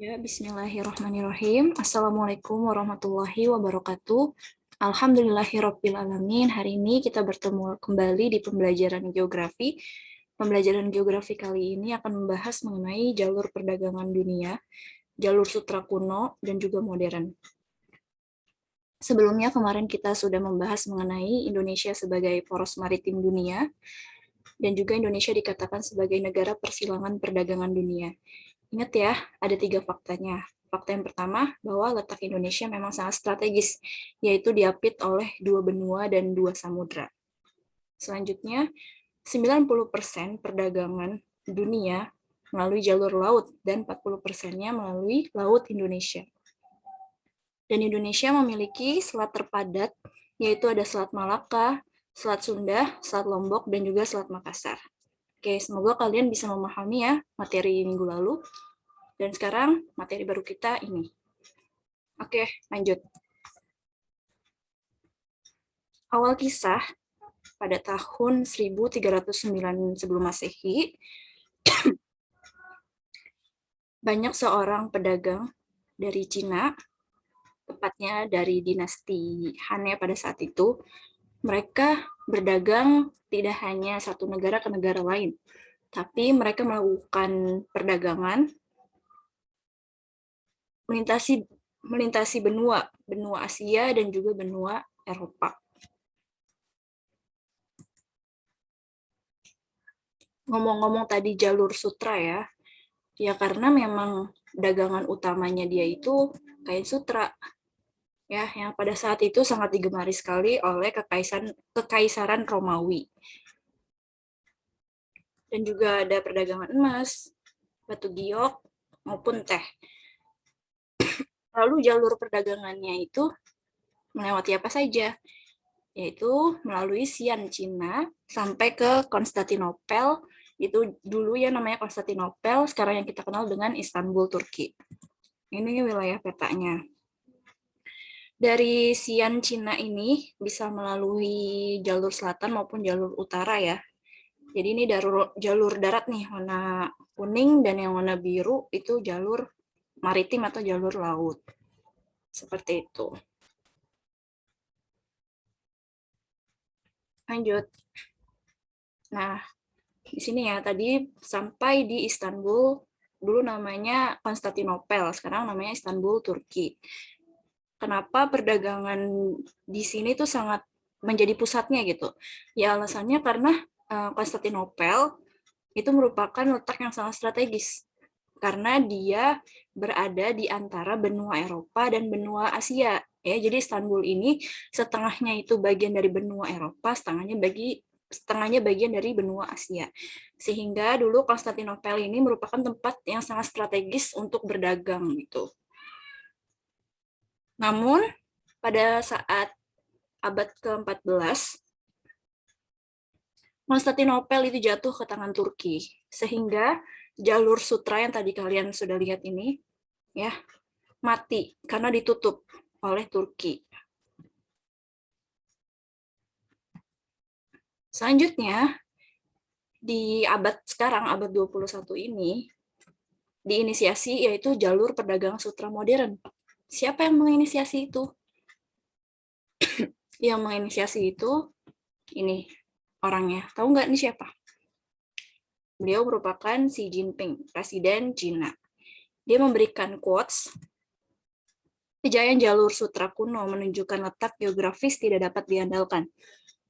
Ya, bismillahirrahmanirrahim. Assalamualaikum warahmatullahi wabarakatuh. Alhamdulillahirrabbilalamin. Hari ini kita bertemu kembali di pembelajaran geografi. Pembelajaran geografi kali ini akan membahas mengenai jalur perdagangan dunia, jalur sutra kuno, dan juga modern. Sebelumnya kemarin kita sudah membahas mengenai Indonesia sebagai poros maritim dunia, dan juga Indonesia dikatakan sebagai negara persilangan perdagangan dunia. Ingat ya, ada 3 faktanya. Fakta yang pertama, bahwa letak Indonesia memang sangat strategis, yaitu diapit oleh 2 benua dan 2 samudra. Selanjutnya, 90% perdagangan dunia melalui jalur laut, dan 40%-nya melalui laut Indonesia. Dan Indonesia memiliki selat terpadat, yaitu ada Selat Malaka, Selat Sunda, Selat Lombok, dan juga Selat Makassar. Oke, semoga kalian bisa memahami ya materi minggu lalu. Dan sekarang materi baru kita ini. Oke, lanjut. Awal kisah pada tahun 1309 sebelum Masehi, banyak seorang pedagang dari Cina, tepatnya dari dinasti Han ya pada saat itu, mereka berdagang tidak hanya satu negara ke negara lain, tapi mereka melakukan perdagangan melintasi benua Asia dan juga benua Eropa. Ngomong-ngomong tadi jalur sutra ya karena memang dagangan utamanya dia itu kain sutra, ya yang pada saat itu sangat digemari sekali oleh kekaisaran Romawi. Dan juga ada perdagangan emas, batu giok, maupun teh. Lalu jalur perdagangannya itu melewati apa saja? Yaitu melalui Xi'an Cina sampai ke Konstantinopel, itu dulu ya namanya Konstantinopel, sekarang yang kita kenal dengan Istanbul, Turki. Ini wilayah petanya. Dari Xi'an Cina ini bisa melalui jalur selatan maupun jalur utara ya. Jadi ini jalur darat nih, warna kuning, dan yang warna biru itu jalur maritim atau jalur laut. Seperti itu. Lanjut. Nah, di sini ya, tadi sampai di Istanbul, dulu namanya Konstantinopel, sekarang namanya Istanbul, Turki. Kenapa perdagangan di sini tuh sangat menjadi pusatnya gitu? Ya alasannya karena Konstantinopel itu merupakan letak yang sangat strategis karena dia berada di antara benua Eropa dan benua Asia. Ya, jadi Istanbul ini setengahnya itu bagian dari benua Eropa, setengahnya bagian dari benua Asia. Sehingga dulu Konstantinopel ini merupakan tempat yang sangat strategis untuk berdagang gitu. Namun pada saat abad ke-14 Konstantinopel itu jatuh ke tangan Turki, sehingga jalur sutra yang tadi kalian sudah lihat ini ya mati karena ditutup oleh Turki. Selanjutnya di abad sekarang, abad 21 ini diinisiasi yaitu jalur perdagangan sutra modern. Siapa yang menginisiasi itu? Yang menginisiasi itu ini orangnya. Tahu nggak ini siapa? Beliau merupakan Xi Jinping, Presiden Cina. Dia memberikan quotes, kejayaan jalur sutra kuno menunjukkan letak geografis tidak dapat diandalkan.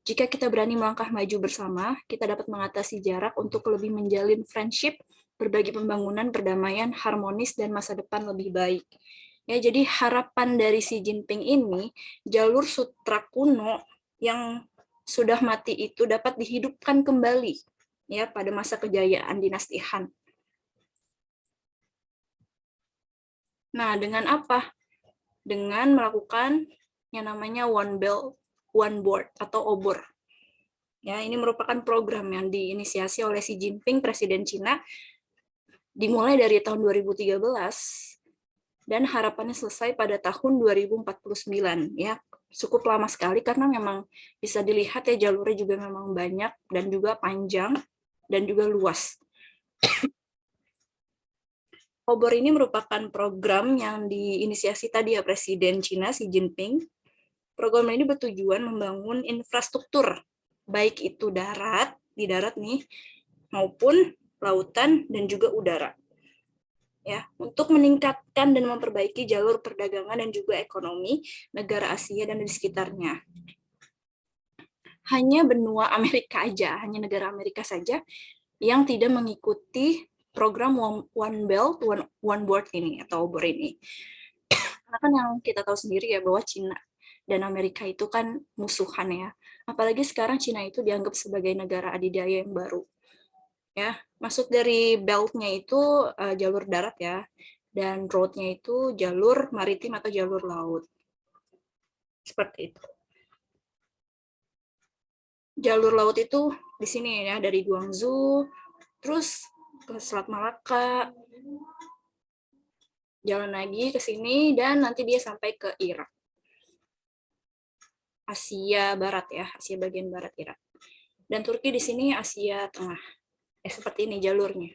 Jika kita berani melangkah maju bersama, kita dapat mengatasi jarak untuk lebih menjalin friendship, berbagi pembangunan, perdamaian, harmonis, dan masa depan lebih baik. Ya, jadi harapan dari Xi Jinping ini, jalur sutra kuno yang sudah mati itu dapat dihidupkan kembali ya pada masa kejayaan dinasti Han. Nah, dengan apa? Dengan melakukan yang namanya One Belt, One Board atau OBOR. Ya, ini merupakan program yang diinisiasi oleh Xi Jinping, Presiden Cina, dimulai dari tahun 2013 dan harapannya selesai pada tahun 2049 ya. Cukup lama sekali karena memang bisa dilihat ya jalurnya juga memang banyak dan juga panjang dan juga luas. Obor ini merupakan program yang diinisiasi tadi ya Presiden Cina Xi Jinping. Program ini bertujuan membangun infrastruktur, baik itu darat, di darat nih, maupun lautan dan juga udara. Ya, untuk meningkatkan dan memperbaiki jalur perdagangan dan juga ekonomi negara Asia dan di sekitarnya. Hanya benua Amerika aja, hanya negara Amerika saja yang tidak mengikuti program One Belt, One Board ini atau OBOR ini. Karena kan yang kita tahu sendiri ya bahwa Cina dan Amerika itu kan musuhan ya. Apalagi sekarang Cina itu dianggap sebagai negara adidaya yang baru. Ya, maksud dari belt-nya itu jalur darat ya, dan road-nya itu jalur maritim atau jalur laut. Seperti itu. Jalur laut itu di sini ya, dari Guangzhou, terus ke Selat Malaka, jalan lagi ke sini, dan nanti dia sampai ke Irak. Asia Barat ya, Asia bagian barat Irak. Dan Turki di sini Asia Tengah. Seperti ini jalurnya.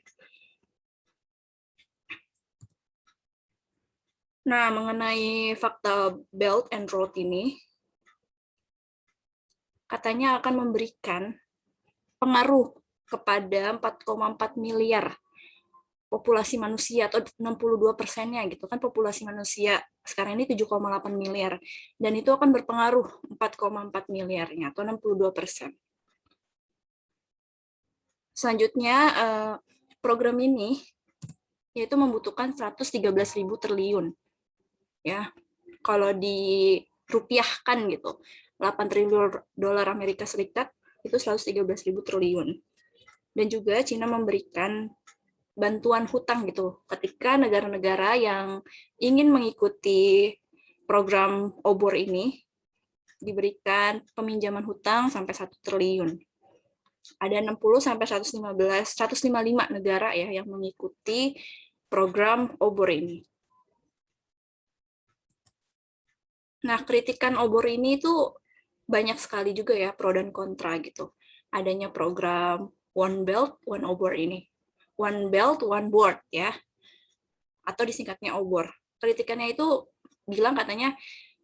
Nah, mengenai fakta Belt and Road ini, katanya akan memberikan pengaruh kepada 4,4 miliar populasi manusia atau 62%-nya gitu kan, populasi manusia sekarang ini 7,8 miliar dan itu akan berpengaruh 4,4 miliarnya atau 62%. Selanjutnya program ini yaitu membutuhkan 113.000 triliun ya. Kalau dirupiahkan gitu 8 triliun dolar Amerika Serikat itu 113.000 triliun. Dan juga Cina memberikan bantuan hutang gitu ketika negara-negara yang ingin mengikuti program OBOR ini diberikan peminjaman hutang sampai 1 triliun. Ada 60 sampai 155 negara ya yang mengikuti program OBOR ini. Nah, kritikan OBOR ini itu banyak sekali juga ya pro dan kontra gitu. Adanya program One Belt, One OBOR ini. One Belt, One Board ya. Atau disingkatnya OBOR. Kritikannya itu bilang katanya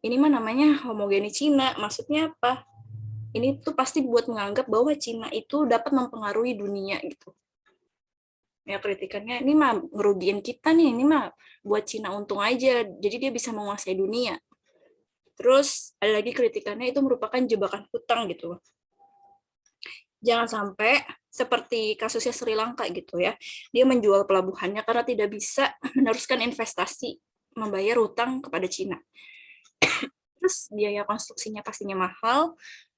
ini mah namanya homogeni Cina. Maksudnya apa? Ini tuh pasti buat menganggap bahwa Cina itu dapat mempengaruhi dunia gitu. Ya kritikannya ini mah ngerugiin kita nih, ini mah buat Cina untung aja. Jadi dia bisa menguasai dunia. Terus ada lagi kritikannya itu merupakan jebakan hutang gitu. Jangan sampai seperti kasusnya Sri Lanka gitu ya. Dia menjual pelabuhannya karena tidak bisa meneruskan investasi membayar hutang kepada Cina. Terus biaya konstruksinya pastinya mahal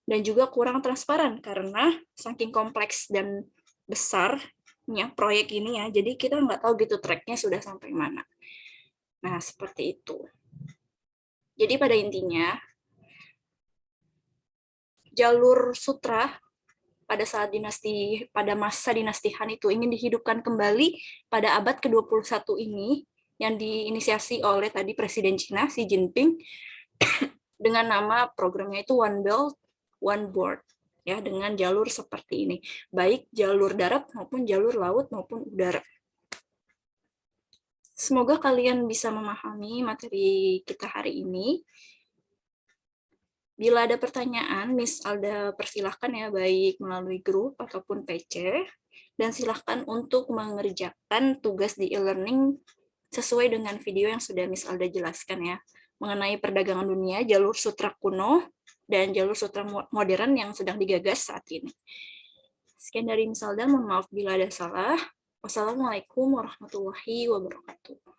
dan juga kurang transparan karena saking kompleks dan besarnya proyek ini ya. Jadi kita nggak tahu gitu tracknya sudah sampai mana. Nah, seperti itu. Jadi pada intinya, jalur sutra pada masa dinasti Han itu ingin dihidupkan kembali pada abad ke-21 ini yang diinisiasi oleh tadi Presiden Cina Xi Jinping dengan nama programnya itu One Belt, One Board ya dengan jalur seperti ini, baik jalur darat maupun jalur laut maupun udara. Semoga kalian bisa memahami materi kita hari ini. Bila ada pertanyaan, Miss Alda persilahkan ya, baik melalui grup ataupun PC, dan silahkan untuk mengerjakan tugas di e-learning sesuai dengan video yang sudah Miss Alda jelaskan ya, mengenai perdagangan dunia, jalur sutra kuno, dan jalur sutra modern yang sedang digagas saat ini. Sekian dari Miss Alda, mohon maaf bila ada salah. Wassalamualaikum warahmatullahi wabarakatuh.